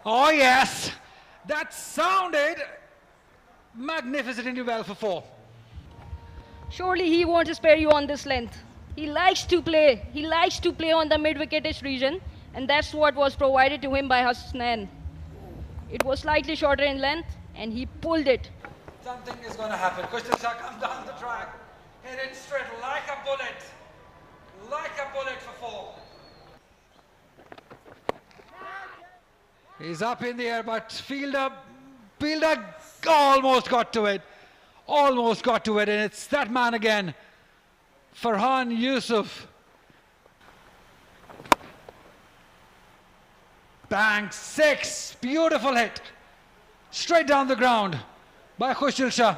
Oh yes, that sounded magnificently well for 4. Surely he won't spare you on this length. He likes to play. He likes to play on the mid-wicketish region, and that's what was provided to him by Hasnain. It was slightly shorter in length, and he pulled it. Something is going to happen. Khushal Shah comes down the track, hit it straight like a bullet for 4. He's up in the air, but fielder almost got to it. And it's that man again, Farhan Yusuf. Bang, 6, beautiful hit. Straight down the ground by Khushal Shah.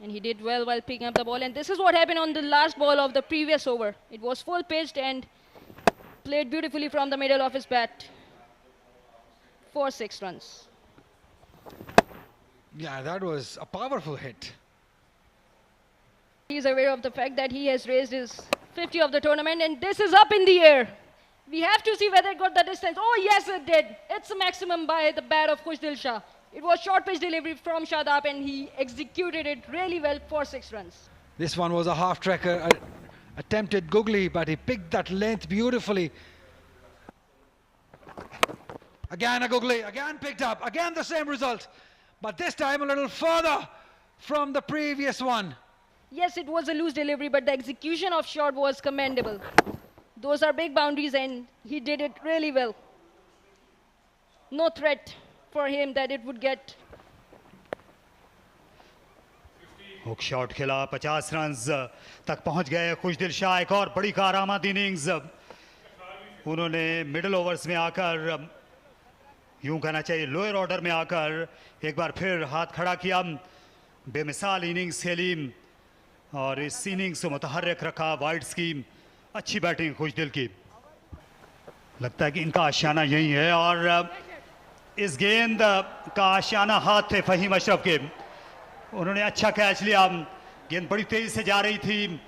And he did well while picking up the ball. And this is what happened on the last ball of the previous over. It was full pitched and played beautifully from the middle of his bat for 6 runs. Yeah, that was a powerful hit. He is aware of the fact that he has raised his 50 of the tournament, and this is up in the air. We have to see whether it got the distance. Oh yes, it did. It's a maximum by the bat of Khushal Shah. It was short pitch delivery from Shadab, and he executed it really well for 6 runs. This one was a half-tracker, attempted googly, but he picked that length beautifully. Again a googly, again picked up, again the same result, but this time a little further from the previous one. Yes, it was a loose delivery, but the execution of shot was commendable. Those are big boundaries, and he did it really well. No threat for him that it would get. Hook shot खेला, 50 runs तक पहुंच गए खुशदिल शाह। एक और बड़ी कारआमद innings उन्होंने middle overs में आकर, यूं कहना चाहिए लोअर ऑर्डर में आकर एक बार फिर हाथ खड़ा किया। बेमिसाल इनिंग्स खेली और इस इनिंग्स को मुतहर्रिक रखा। वाइड्स की अच्छी बैटिंग खुशदिल की। लगता है कि इनका आशियाना यही है, और इस गेंद का आशियाना हाथ थे फहीम अशरफ के। उन्होंने अच्छा कैच लिया। गेंद बड़ी तेजी से जा रही थी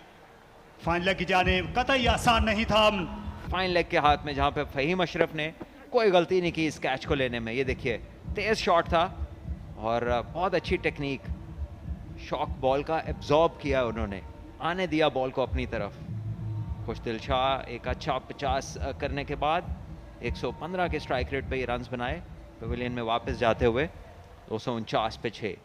फाइन लेग की जानिब, कतई आसान नहीं था। फाइन लेग के हाथ में, जहां पे फहीम अशरफ ने कोई गलती नहीं की इस कैच को लेने में। ये देखिए, तेज शॉट था और बहुत अच्छी टेक्निक, शॉक बॉल का एब्जॉर्ब किया उन्होंने, आने दिया बॉल को अपनी तरफ। खुशदिल शाह एक अच्छा 50 करने के बाद 115 के स्ट्राइक रेट पे ये रन्स बनाए। पवेलियन में वापस जाते हुए 249 पे 6।